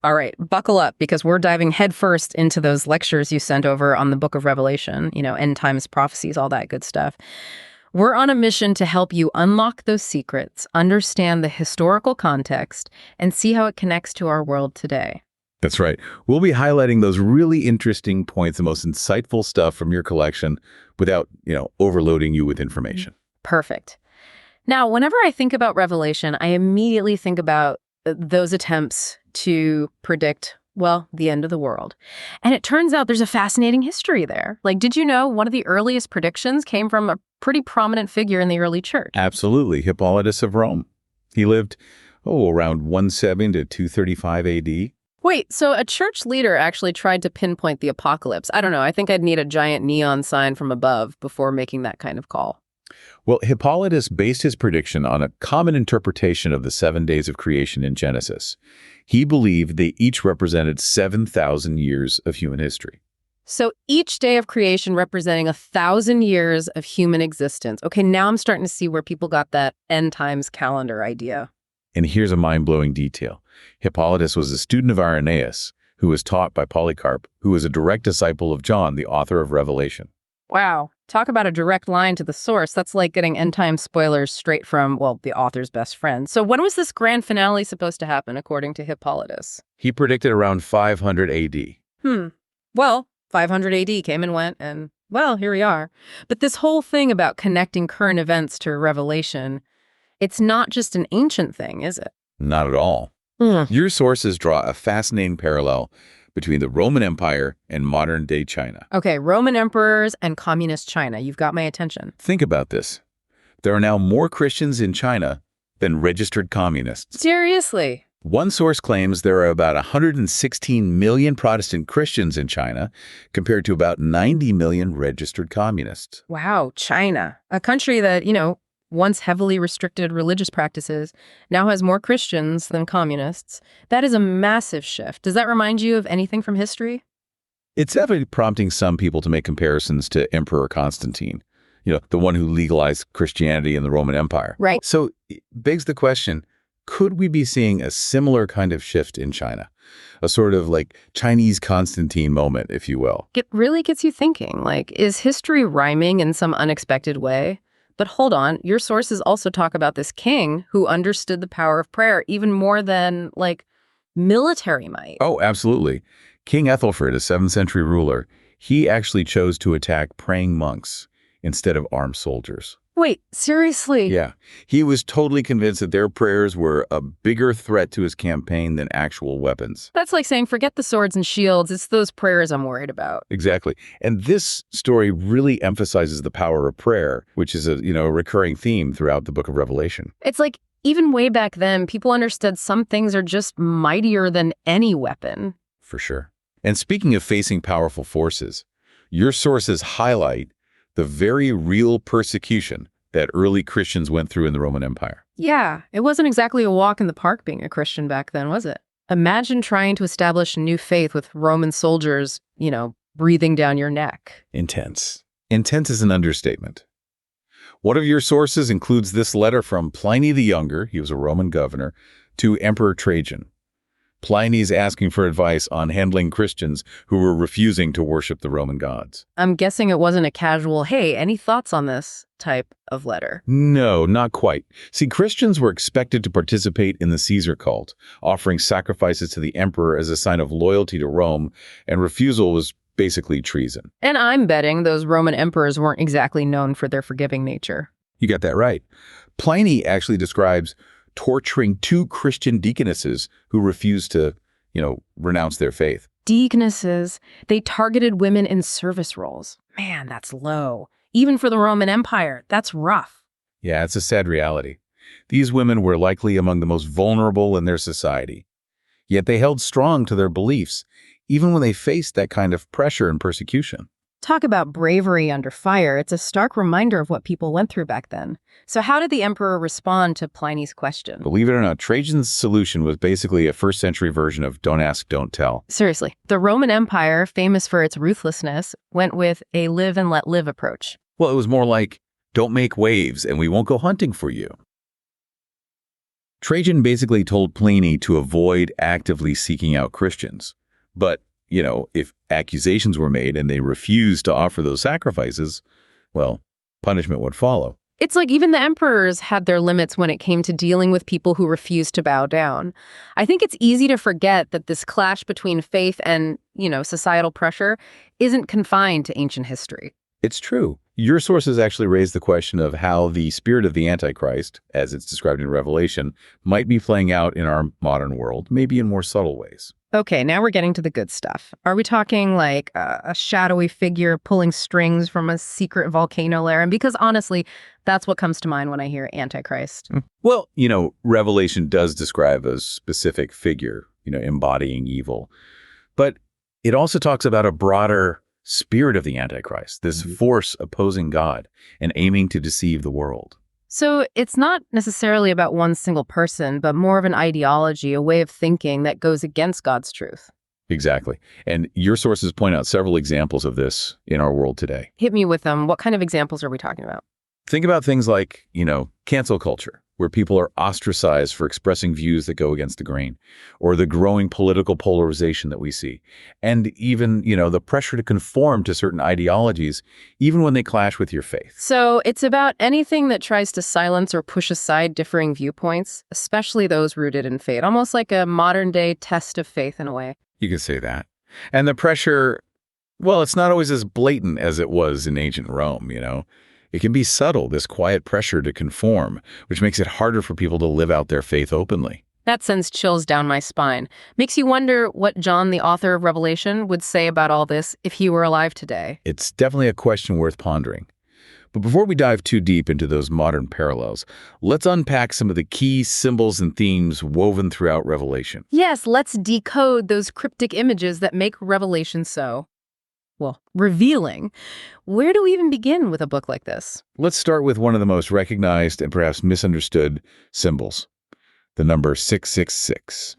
All right, buckle up because we're diving headfirst into those lectures you sent over on the Book of Revelation, end times prophecies, all that good stuff. We're on a mission to help you unlock those secrets, understand the historical context, and see how it connects to our world today. That's right. We'll be highlighting those really interesting points, the most insightful stuff from your collection without, overloading you with information. Perfect. Now, whenever I think about Revelation, I immediately think about those attempts to predict, well, the end of the world. And it turns out there's a fascinating history there. Like, did you know one of the earliest predictions came from a pretty prominent figure in the early church? Absolutely. Hippolytus of Rome. He lived, around 170 to 235 AD. Wait, so a church leader actually tried to pinpoint the apocalypse. I don't know. I think I'd need a giant neon sign from above before making that kind of call. Well, Hippolytus based his prediction on a common interpretation of the 7 days of creation in Genesis. He believed they each represented 7,000 years of human history. So each day of creation representing 1,000 years of human existence. Okay, now I'm starting to see where people got that end times calendar idea. And here's a mind-blowing detail. Hippolytus was a student of Irenaeus, who was taught by Polycarp, who was a direct disciple of John, the author of Revelation. Wow. Talk about a direct line to the source. That's like getting end time spoilers straight from, the author's best friend. So when was this grand finale supposed to happen, according to Hippolytus? He predicted around 500 AD. Well, 500 AD came and went, and, here we are. But this whole thing about connecting current events to Revelation, it's not just an ancient thing, is it? Not at all. Your sources draw a fascinating parallel between the Roman Empire and modern-day China. Okay, Roman emperors and communist China. You've got my attention. Think about this. There are now more Christians in China than registered communists. Seriously? One source claims there are about 116 million Protestant Christians in China compared to about 90 million registered communists. Wow, China. A country that, once heavily restricted religious practices, now has more Christians than communists. That is a massive shift. Does that remind you of anything from history? It's definitely prompting some people to make comparisons to Emperor Constantine, the one who legalized Christianity in the Roman Empire. Right. So it begs the question, could we be seeing a similar kind of shift in China? A sort of like Chinese Constantine moment, if you will. It really gets you thinking, is history rhyming in some unexpected way? But hold on, your sources also talk about this king who understood the power of prayer even more than, military might. Oh, absolutely. King Æthelfrid, a 7th century ruler, he actually chose to attack praying monks instead of armed soldiers. Wait, seriously? Yeah. He was totally convinced that their prayers were a bigger threat to his campaign than actual weapons. That's like saying, forget the swords and shields. It's those prayers I'm worried about. Exactly. And this story really emphasizes the power of prayer, which is a recurring theme throughout the book of Revelation. It's like, even way back then, people understood some things are just mightier than any weapon. For sure. And speaking of facing powerful forces, your sources highlight the very real persecution that early Christians went through in the Roman Empire. Yeah, it wasn't exactly a walk in the park being a Christian back then, was it? Imagine trying to establish a new faith with Roman soldiers, breathing down your neck. Intense. Intense is an understatement. One of your sources includes this letter from Pliny the Younger, he was a Roman governor, to Emperor Trajan. Pliny's asking for advice on handling Christians who were refusing to worship the Roman gods. I'm guessing it wasn't a casual, hey, any thoughts on this type of letter? No, not quite. See, Christians were expected to participate in the Caesar cult, offering sacrifices to the emperor as a sign of loyalty to Rome, and refusal was basically treason. And I'm betting those Roman emperors weren't exactly known for their forgiving nature. You got that right. Pliny actually describes torturing 2 Christian deaconesses who refused to, renounce their faith. Deaconesses, they targeted women in service roles. Man, that's low. Even for the Roman Empire, that's rough. Yeah, it's a sad reality. These women were likely among the most vulnerable in their society. Yet they held strong to their beliefs, even when they faced that kind of pressure and persecution. Talk about bravery under fire. It's a stark reminder of what people went through back then. So how did the emperor respond to Pliny's question? Believe it or not, Trajan's solution was basically a first-century version of don't ask, don't tell. Seriously, the Roman Empire, famous for its ruthlessness, went with a live and let live approach. Well, it was more like, don't make waves and we won't go hunting for you. Trajan basically told Pliny to avoid actively seeking out Christians. But, if accusations were made and they refused to offer those sacrifices, well, punishment would follow. It's like even the emperors had their limits when it came to dealing with people who refused to bow down. I think it's easy to forget that this clash between faith and, societal pressure isn't confined to ancient history. It's true. Your sources actually raise the question of how the spirit of the Antichrist, as it's described in Revelation, might be playing out in our modern world, maybe in more subtle ways. Okay, now we're getting to the good stuff. Are we talking like a shadowy figure pulling strings from a secret volcano lair? And because honestly, that's what comes to mind when I hear Antichrist. Well, Revelation does describe a specific figure, embodying evil. But it also talks about a broader spirit of the Antichrist, this force opposing God and aiming to deceive the world. So it's not necessarily about one single person, but more of an ideology, a way of thinking that goes against God's truth. Exactly. And your sources point out several examples of this in our world today. Hit me with them. What kind of examples are we talking about? Think about things like, cancel culture, where people are ostracized for expressing views that go against the grain, or the growing political polarization that we see. And even, the pressure to conform to certain ideologies, even when they clash with your faith. So it's about anything that tries to silence or push aside differing viewpoints, especially those rooted in faith, almost like a modern-day test of faith in a way. You could say that. And the pressure, well, it's not always as blatant as it was in ancient Rome, It can be subtle, this quiet pressure to conform, which makes it harder for people to live out their faith openly. That sends chills down my spine. Makes you wonder what John, the author of Revelation, would say about all this if he were alive today. It's definitely a question worth pondering. But before we dive too deep into those modern parallels, let's unpack some of the key symbols and themes woven throughout Revelation. Yes, let's decode those cryptic images that make Revelation revealing. Where do we even begin with a book like this? Let's start with one of the most recognized and perhaps misunderstood symbols, the number 666.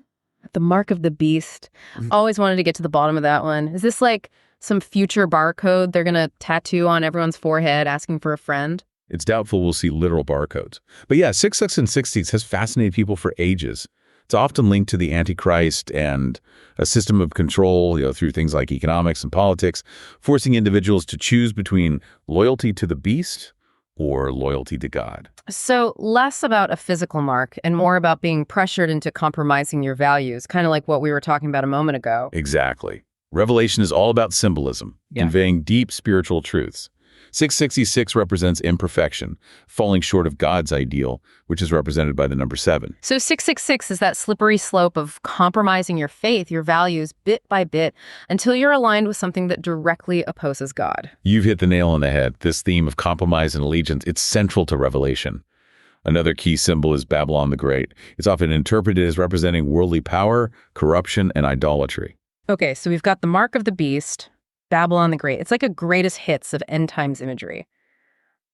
The mark of the beast. Always wanted to get to the bottom of that one. Is this like some future barcode they're going to tattoo on everyone's forehead asking for a friend? It's doubtful we'll see literal barcodes. But yeah, 666 and 60 has fascinated people for ages. It's often linked to the Antichrist and a system of control, through things like economics and politics, forcing individuals to choose between loyalty to the beast or loyalty to God. So less about a physical mark and more about being pressured into compromising your values, kind of like what we were talking about a moment ago. Exactly. Revelation is all about symbolism, conveying deep spiritual truths. 666 represents imperfection, falling short of God's ideal, which is represented by the number 7. So 666 is that slippery slope of compromising your faith, your values, bit by bit, until you're aligned with something that directly opposes God. You've hit the nail on the head. This theme of compromise and allegiance, it's central to Revelation. Another key symbol is Babylon the Great. It's often interpreted as representing worldly power, corruption, and idolatry. Okay, so we've got the mark of the beast, Babylon the Great. It's like a greatest hits of end times imagery.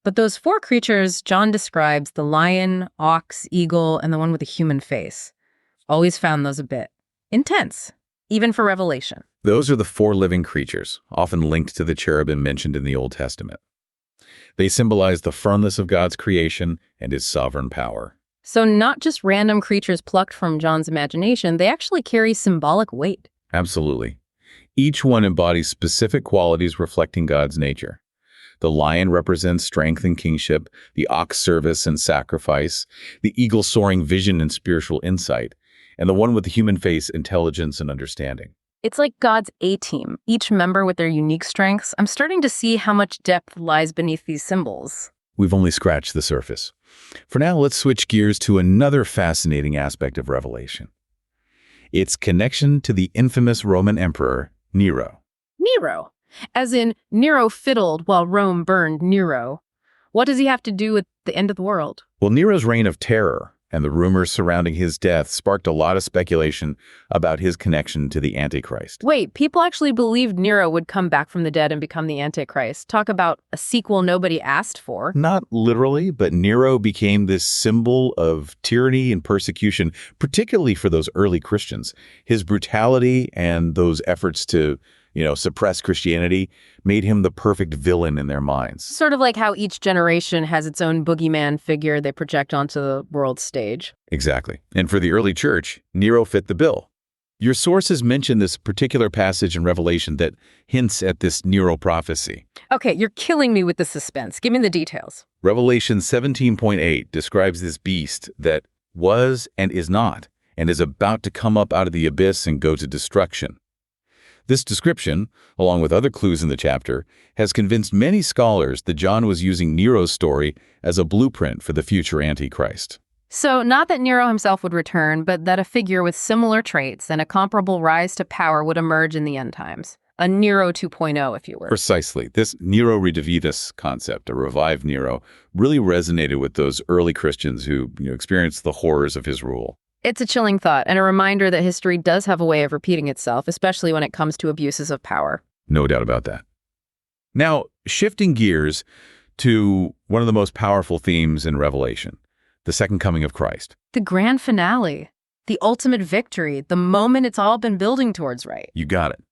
But those 4 creatures John describes, the lion, ox, eagle, and the one with a human face, always found those a bit intense, even for Revelation. Those are the 4 living creatures, often linked to the cherubim mentioned in the Old Testament. They symbolize the firmness of God's creation and his sovereign power. So not just random creatures plucked from John's imagination, they actually carry symbolic weight. Absolutely. Each one embodies specific qualities reflecting God's nature. The lion represents strength and kingship, the ox service and sacrifice, the eagle soaring vision and spiritual insight, and the one with the human face intelligence and understanding. It's like God's A-team, each member with their unique strengths. I'm starting to see how much depth lies beneath these symbols. We've only scratched the surface. For now, let's switch gears to another fascinating aspect of Revelation. Its connection to the infamous Roman emperor, Nero. Nero. As in, Nero fiddled while Rome burned Nero. What does he have to do with the end of the world? Well, Nero's reign of terror and the rumors surrounding his death sparked a lot of speculation about his connection to the Antichrist. Wait, people actually believed Nero would come back from the dead and become the Antichrist. Talk about a sequel nobody asked for. Not literally, but Nero became this symbol of tyranny and persecution, particularly for those early Christians. His brutality and those efforts to, suppressed Christianity, made him the perfect villain in their minds. Sort of like how each generation has its own boogeyman figure they project onto the world stage. Exactly. And for the early church, Nero fit the bill. Your sources mention this particular passage in Revelation that hints at this Nero prophecy. Okay, you're killing me with the suspense. Give me the details. Revelation 17.8 describes this beast that was and is not, and is about to come up out of the abyss and go to destruction. This description, along with other clues in the chapter, has convinced many scholars that John was using Nero's story as a blueprint for the future Antichrist. So not that Nero himself would return, but that a figure with similar traits and a comparable rise to power would emerge in the end times. A Nero 2.0, if you were. Precisely. This Nero redivivus concept, a revived Nero, really resonated with those early Christians who experienced the horrors of his rule. It's a chilling thought and a reminder that history does have a way of repeating itself, especially when it comes to abuses of power. No doubt about that. Now, shifting gears to one of the most powerful themes in Revelation, the second coming of Christ. The grand finale, the ultimate victory, the moment it's all been building towards, right? You got it.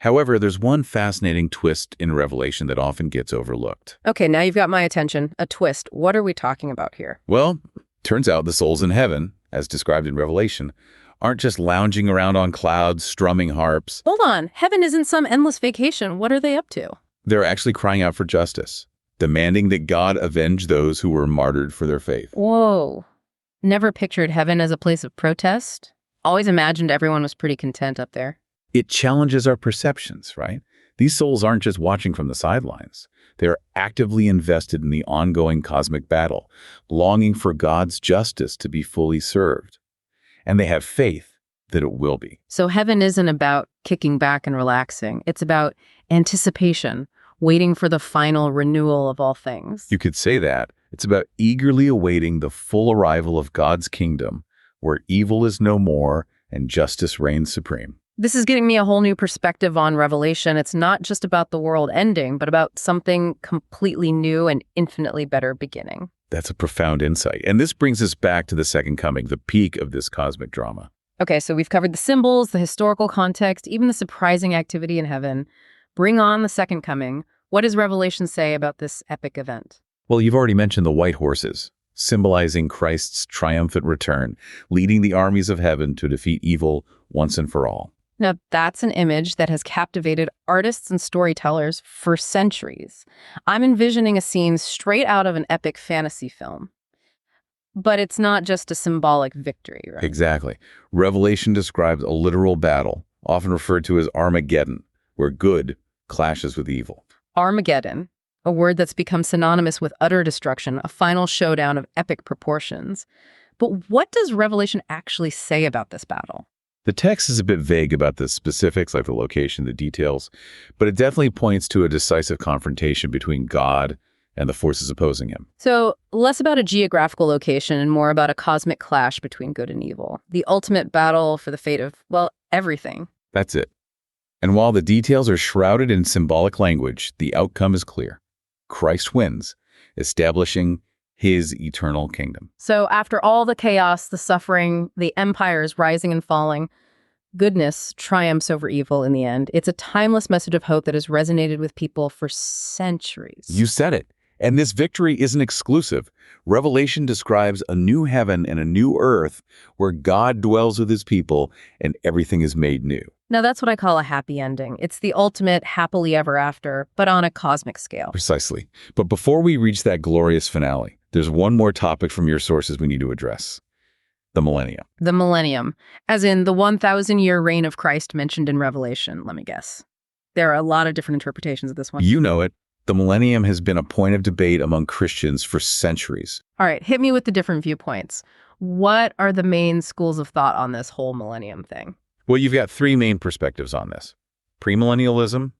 However, there's one fascinating twist in Revelation that often gets overlooked. Okay, now you've got my attention. A twist. What are we talking about here? Well, turns out the souls in heaven, as described in Revelation, aren't just lounging around on clouds, strumming harps. Hold on. Heaven isn't some endless vacation. What are they up to? They're actually crying out for justice, demanding that God avenge those who were martyred for their faith. Whoa. Never pictured heaven as a place of protest. Always imagined everyone was pretty content up there. It challenges our perceptions, right? These souls aren't just watching from the sidelines. They're actively invested in the ongoing cosmic battle, longing for God's justice to be fully served. And they have faith that it will be. So heaven isn't about kicking back and relaxing. It's about anticipation, waiting for the final renewal of all things. You could say that. It's about eagerly awaiting the full arrival of God's kingdom, where evil is no more and justice reigns supreme. This is getting me a whole new perspective on Revelation. It's not just about the world ending, but about something completely new and infinitely better beginning. That's a profound insight. And this brings us back to the second coming, the peak of this cosmic drama. Okay, so we've covered the symbols, the historical context, even the surprising activity in heaven. Bring on the second coming. What does Revelation say about this epic event? Well, you've already mentioned the white horses, symbolizing Christ's triumphant return, leading the armies of heaven to defeat evil once and for all. Now, that's an image that has captivated artists and storytellers for centuries. I'm envisioning a scene straight out of an epic fantasy film. But it's not just a symbolic victory, right? Exactly. Revelation describes a literal battle, often referred to as Armageddon, where good clashes with evil. Armageddon, a word that's become synonymous with utter destruction, a final showdown of epic proportions. But what does Revelation actually say about this battle? The text is a bit vague about the specifics, like the location, the details, but it definitely points to a decisive confrontation between God and the forces opposing him. So less about a geographical location and more about a cosmic clash between good and evil. The ultimate battle for the fate of, well, everything. That's it. And while the details are shrouded in symbolic language, the outcome is clear. Christ wins, establishing his eternal kingdom. So after all the chaos, the suffering, the empires rising and falling, goodness triumphs over evil in the end. It's a timeless message of hope that has resonated with people for centuries. You said it. And this victory isn't exclusive. Revelation describes a new heaven and a new earth where God dwells with his people and everything is made new. Now, that's what I call a happy ending. It's the ultimate happily ever after, but on a cosmic scale. Precisely. But before we reach that glorious finale, there's one more topic from your sources we need to address. The millennium. The millennium, as in the 1,000-year reign of Christ mentioned in Revelation, let me guess. There are a lot of different interpretations of this one. You know it. The millennium has been a point of debate among Christians for centuries. All right, hit me with the different viewpoints. What are the main schools of thought on this whole millennium thing? Well, you've got three main perspectives on this: premillennialism,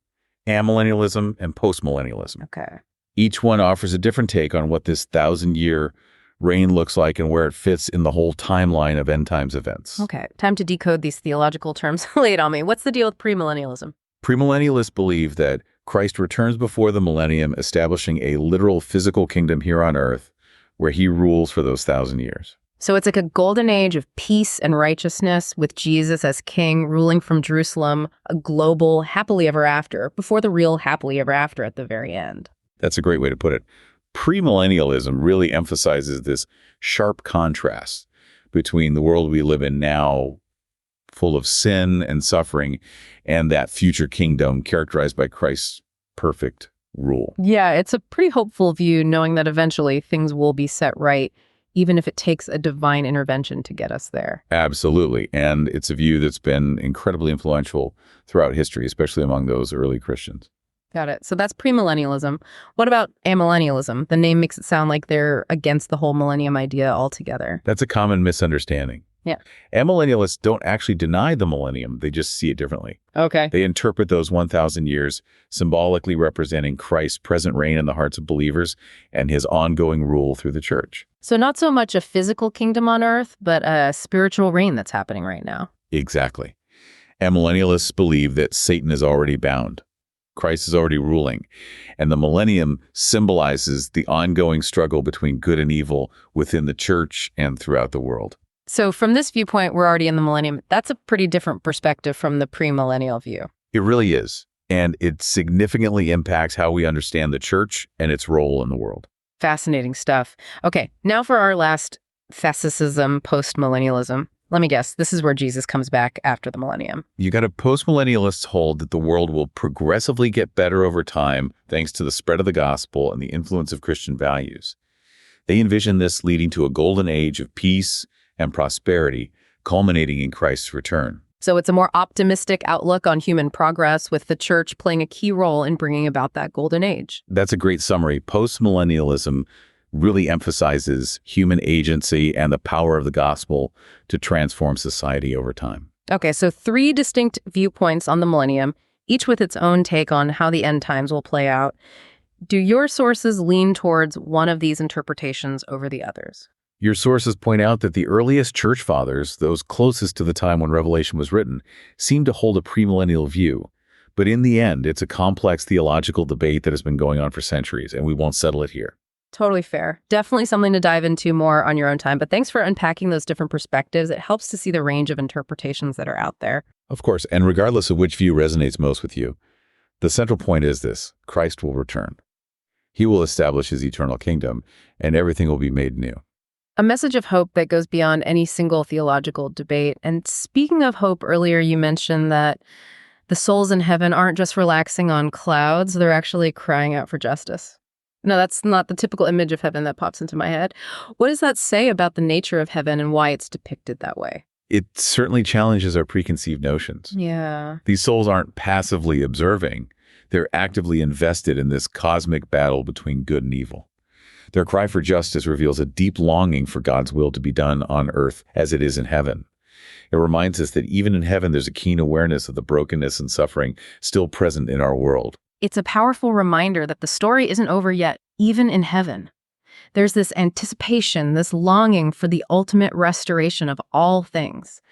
amillennialism, and postmillennialism. Okay. Each one offers a different take on what this 1,000-year reign looks like and where it fits in the whole timeline of end times events. Okay, time to decode these theological terms. Lay it on me. What's the deal with premillennialism? Premillennialists believe that Christ returns before the millennium, establishing a literal physical kingdom here on earth where he rules for those 1,000 years. So it's like a golden age of peace and righteousness with Jesus as king, ruling from Jerusalem, a global happily ever after, before the real happily ever after at the very end. That's a great way to put it. Premillennialism really emphasizes this sharp contrast between the world we live in now, full of sin and suffering, and that future kingdom characterized by Christ's perfect rule. Yeah, it's a pretty hopeful view, knowing that eventually things will be set right, even if it takes a divine intervention to get us there. Absolutely. And it's a view that's been incredibly influential throughout history, especially among those early Christians. Got it. So that's premillennialism. What about amillennialism? The name makes it sound like they're against the whole millennium idea altogether. That's a common misunderstanding. Yeah. Amillennialists don't actually deny the millennium. They just see it differently. Okay. They interpret those 1,000 years symbolically representing Christ's present reign in the hearts of believers and his ongoing rule through the church. So not so much a physical kingdom on earth, but a spiritual reign that's happening right now. Exactly. Amillennialists believe that Satan is already bound. Christ is already ruling, and the millennium symbolizes the ongoing struggle between good and evil within the church and throughout the world. So from this viewpoint, we're already in the millennium. That's a pretty different perspective from the premillennial view. It really is, and it significantly impacts how we understand the church and its role in the world. Fascinating stuff. Okay, now for our last fascism, postmillennialism. Let me guess, this is where Jesus comes back after the millennium. You got postmillennialists hold that the world will progressively get better over time thanks to the spread of the gospel and the influence of Christian values. They envision this leading to a golden age of peace and prosperity, culminating in Christ's return. So it's a more optimistic outlook on human progress, with the church playing a key role in bringing about that golden age. That's a great summary. Postmillennialism really emphasizes human agency and the power of the gospel to transform society over time. Okay, so 3 distinct viewpoints on the millennium, each with its own take on how the end times will play out. Do your sources lean towards one of these interpretations over the others? Your sources point out that the earliest church fathers, those closest to the time when Revelation was written, seem to hold a premillennial view. But in the end, it's a complex theological debate that has been going on for centuries, and we won't settle it here. Totally fair. Definitely something to dive into more on your own time. But thanks for unpacking those different perspectives. It helps to see the range of interpretations that are out there. Of course, and regardless of which view resonates most with you, the central point is this: Christ will return. He will establish his eternal kingdom, and everything will be made new. A message of hope that goes beyond any single theological debate. And speaking of hope, earlier you mentioned that the souls in heaven aren't just relaxing on clouds, they're actually crying out for justice. No, that's not the typical image of heaven that pops into my head. What does that say about the nature of heaven and why it's depicted that way? It certainly challenges our preconceived notions. Yeah. These souls aren't passively observing. They're actively invested in this cosmic battle between good and evil. Their cry for justice reveals a deep longing for God's will to be done on earth as it is in heaven. It reminds us that even in heaven, there's a keen awareness of the brokenness and suffering still present in our world. It's a powerful reminder that the story isn't over yet, even in heaven. There's this anticipation, this longing for the ultimate restoration of all things.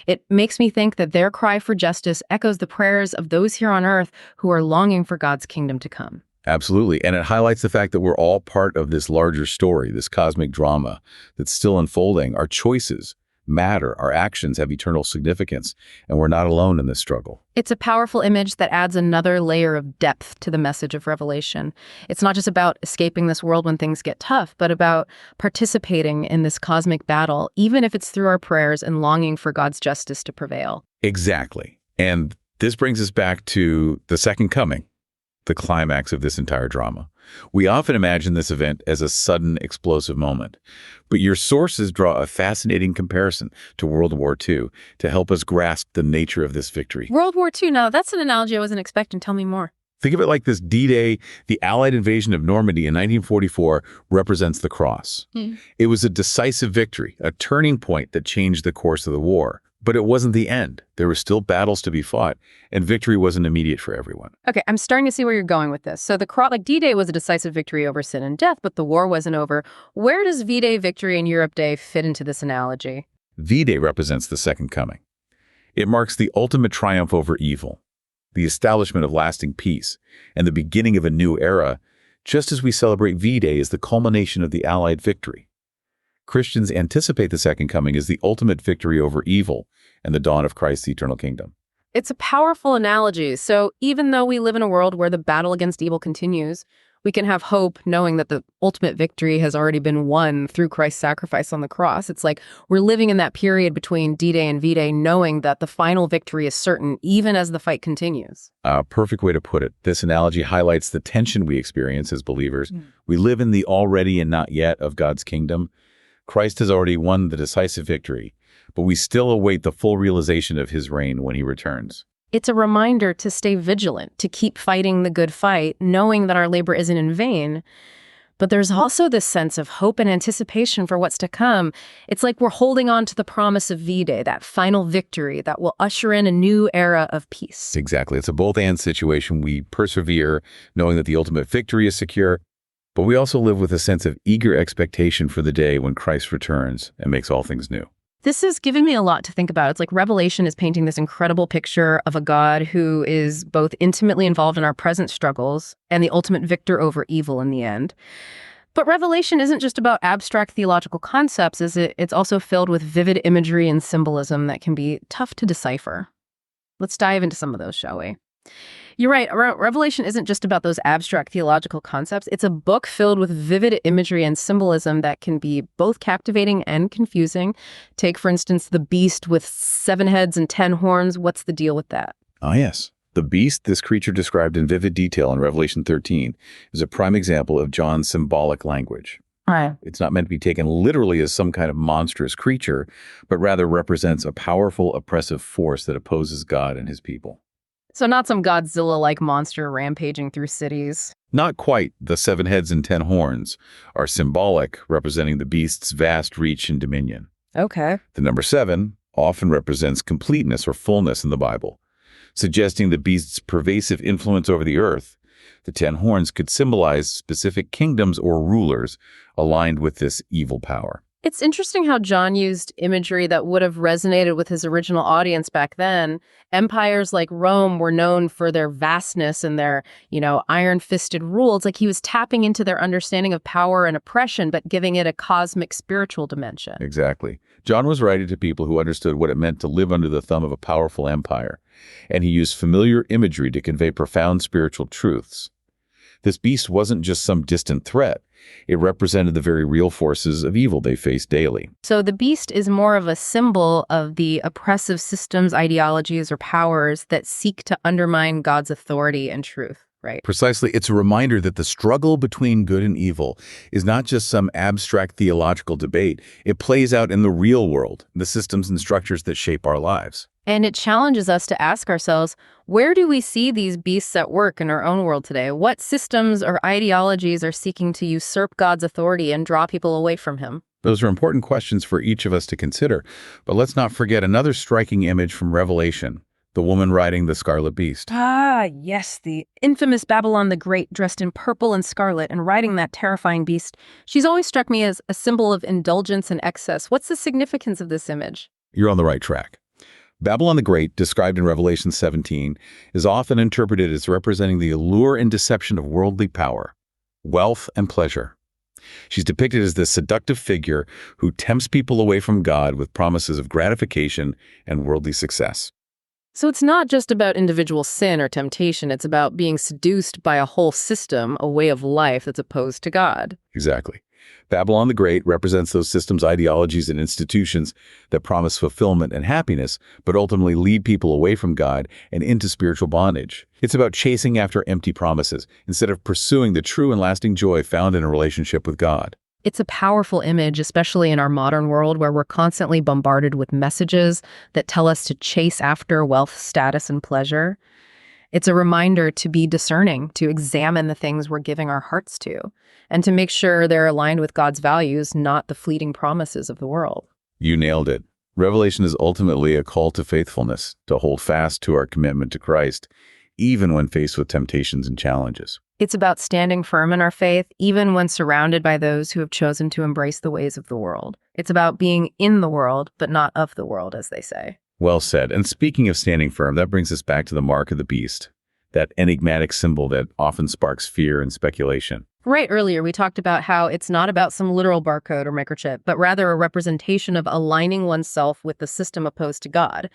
It makes me think that their cry for justice echoes the prayers of those here on earth who are longing for God's kingdom to come. Absolutely. And it highlights the fact that we're all part of this larger story, this cosmic drama that's still unfolding. Our choices matter. Our actions have eternal significance, and we're not alone in this struggle. It's a powerful image that adds another layer of depth to the message of Revelation. It's not just about escaping this world when things get tough, but about participating in this cosmic battle, even if it's through our prayers and longing for God's justice to prevail. Exactly. And this brings us back to the second coming, the climax of this entire drama. We often imagine this event as a sudden, explosive moment, but your sources draw a fascinating comparison to World War II to help us grasp the nature of this victory. World War II, now that's an analogy I wasn't expecting. Tell me more. Think of it like this: D-Day, the Allied invasion of Normandy in 1944, represents the cross. It was a decisive victory, a turning point that changed the course of the war. But it wasn't the end. There were still battles to be fought, and victory wasn't immediate for everyone. Okay, I'm starting to see where you're going with this. So the cross, like D-Day was a decisive victory over sin and death, but the war wasn't over. Where does V-Day victory and Europe Day fit into this analogy? V-Day represents the second coming. It marks the ultimate triumph over evil, the establishment of lasting peace, and the beginning of a new era, just as we celebrate V-Day as the culmination of the Allied victory. Christians anticipate the second coming as the ultimate victory over evil and the dawn of Christ's eternal kingdom. It's a powerful analogy. So even though we live in a world where the battle against evil continues, we can have hope knowing that the ultimate victory has already been won through Christ's sacrifice on the cross. It's like we're living in that period between D-Day and V-Day, knowing that the final victory is certain, even as the fight continues. A perfect way to put it. This analogy highlights the tension we experience as believers. We live in the already and not yet of God's kingdom. Christ has already won the decisive victory, but we still await the full realization of his reign when he returns. It's a reminder to stay vigilant, to keep fighting the good fight, knowing that our labor isn't in vain. But there's also this sense of hope and anticipation for what's to come. It's like we're holding on to the promise of V-Day, that final victory that will usher in a new era of peace. Exactly. It's a both-and situation. We persevere, knowing that the ultimate victory is secure, but we also live with a sense of eager expectation for the day when Christ returns and makes all things new. This has given me a lot to think about. It's like Revelation is painting this incredible picture of a God who is both intimately involved in our present struggles and the ultimate victor over evil in the end. But Revelation isn't just about abstract theological concepts, is it? It's also filled with vivid imagery and symbolism that can be tough to decipher. Let's dive into some of those, shall we? You're right. Revelation isn't just about those abstract theological concepts. It's a book filled with vivid imagery and symbolism that can be both captivating and confusing. Take, for instance, the beast with 7 heads and 10 horns. What's the deal with that? Ah, yes. The beast, this creature described in vivid detail in Revelation 13, is a prime example of John's symbolic language. Right. It's not meant to be taken literally as some kind of monstrous creature, but rather represents a powerful, oppressive force that opposes God and his people. So not some Godzilla-like monster rampaging through cities. Not quite. The 7 heads and 10 horns are symbolic, representing the beast's vast reach and dominion. Okay. The number 7 often represents completeness or fullness in the Bible, suggesting the beast's pervasive influence over the earth. The 10 horns could symbolize specific kingdoms or rulers aligned with this evil power. It's interesting how John used imagery that would have resonated with his original audience back then. Empires like Rome were known for their vastness and their, iron-fisted rule. It's like he was tapping into their understanding of power and oppression, but giving it a cosmic spiritual dimension. Exactly. John was writing to people who understood what it meant to live under the thumb of a powerful empire, and he used familiar imagery to convey profound spiritual truths. This beast wasn't just some distant threat. It represented the very real forces of evil they faced daily. So the beast is more of a symbol of the oppressive systems, ideologies, or powers that seek to undermine God's authority and truth, right? Precisely. It's a reminder that the struggle between good and evil is not just some abstract theological debate. It plays out in the real world, the systems and structures that shape our lives. And it challenges us to ask ourselves, where do we see these beasts at work in our own world today? What systems or ideologies are seeking to usurp God's authority and draw people away from him? Those are important questions for each of us to consider. But let's not forget another striking image from Revelation, the woman riding the scarlet beast. Ah, yes, the infamous Babylon the Great, dressed in purple and scarlet and riding that terrifying beast. She's always struck me as a symbol of indulgence and excess. What's the significance of this image? You're on the right track. Babylon the Great, described in Revelation 17, is often interpreted as representing the allure and deception of worldly power, wealth, and pleasure. She's depicted as this seductive figure who tempts people away from God with promises of gratification and worldly success. So it's not just about individual sin or temptation. It's about being seduced by a whole system, a way of life that's opposed to God. Exactly. Babylon the Great represents those systems, ideologies, and institutions that promise fulfillment and happiness, but ultimately lead people away from God and into spiritual bondage. It's about chasing after empty promises instead of pursuing the true and lasting joy found in a relationship with God. It's a powerful image, especially in our modern world where we're constantly bombarded with messages that tell us to chase after wealth, status, and pleasure. It's a reminder to be discerning, to examine the things we're giving our hearts to, and to make sure they're aligned with God's values, not the fleeting promises of the world. You nailed it. Revelation is ultimately a call to faithfulness, to hold fast to our commitment to Christ, even when faced with temptations and challenges. It's about standing firm in our faith, even when surrounded by those who have chosen to embrace the ways of the world. It's about being in the world, but not of the world, as they say. Well said. And speaking of standing firm, that brings us back to the mark of the beast. that enigmatic symbol that often sparks fear and speculation. Right, earlier we talked about how it's not about some literal barcode or microchip, but rather a representation of aligning oneself with the system opposed to God.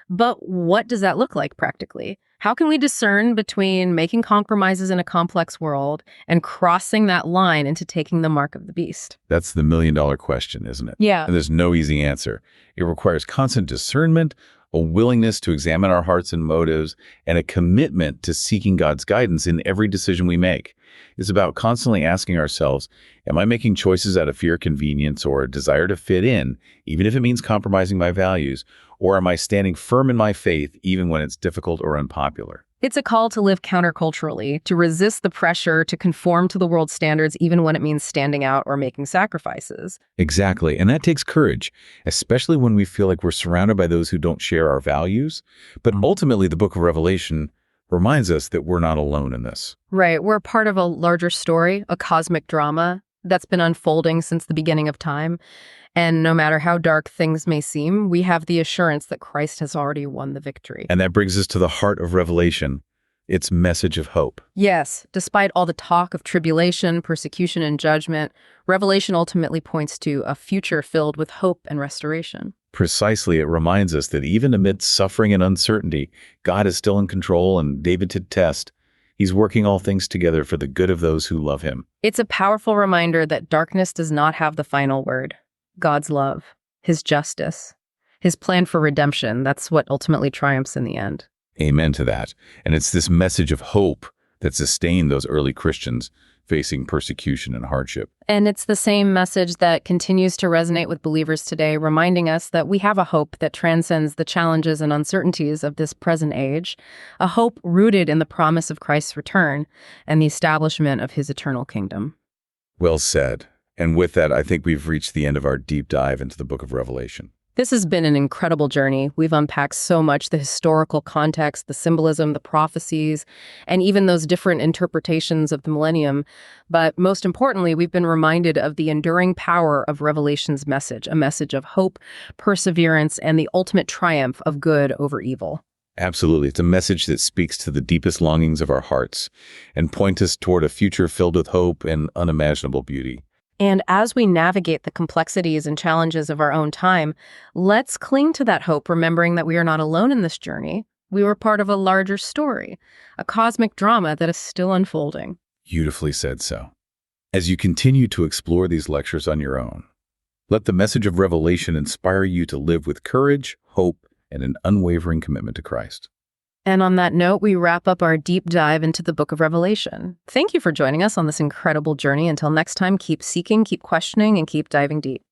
But what does that look like practically? How can we discern between making compromises in a complex world and crossing that line into taking the mark of the beast? That's the million-dollar question, isn't it? Yeah. And there's no easy answer. It requires constant discernment, a willingness to examine our hearts and motives, and a commitment to seeking God's guidance in every decision we make. It's about constantly asking ourselves, am I making choices out of fear, convenience, or a desire to fit in, even if it means compromising my values? Or am I standing firm in my faith, even when it's difficult or unpopular? It's a call to live counterculturally, to resist the pressure to conform to the world's standards, even when it means standing out or making sacrifices. Exactly. And that takes courage, especially when we feel like we're surrounded by those who don't share our values. But ultimately, the book of Revelation reminds us that we're not alone in this. Right. We're part of a larger story, a cosmic drama that's been unfolding since the beginning of time. And no matter how dark things may seem, we have the assurance that Christ has already won the victory. And that brings us to the heart of Revelation, its message of hope. Yes, despite all the talk of tribulation, persecution, and judgment, Revelation ultimately points to a future filled with hope and restoration. Precisely, it reminds us that even amidst suffering and uncertainty, God is still in control, and David to test, he's working all things together for the good of those who love him. It's a powerful reminder that darkness does not have the final word. God's love, his justice, his plan for redemption, that's what ultimately triumphs in the end. Amen to that. And it's this message of hope that sustained those early Christians facing persecution and hardship. And it's the same message that continues to resonate with believers today, reminding us that we have a hope that transcends the challenges and uncertainties of this present age, a hope rooted in the promise of Christ's return and the establishment of his eternal kingdom. Well said. And with that, I think we've reached the end of our deep dive into the book of Revelation. This has been an incredible journey. We've unpacked so much, the historical context, the symbolism, the prophecies, and even those different interpretations of the millennium. But most importantly, we've been reminded of the enduring power of Revelation's message, a message of hope, perseverance, and the ultimate triumph of good over evil. Absolutely. It's a message that speaks to the deepest longings of our hearts and points us toward a future filled with hope and unimaginable beauty. And as we navigate the complexities and challenges of our own time, let's cling to that hope, remembering that we are not alone in this journey. We were part of a larger story, a cosmic drama that is still unfolding. Beautifully said so. As you continue to explore these lectures on your own, let the message of Revelation inspire you to live with courage, hope, and an unwavering commitment to Christ. And on that note, we wrap up our deep dive into the book of Revelation. Thank you for joining us on this incredible journey. Until next time, keep seeking, keep questioning, and keep diving deep.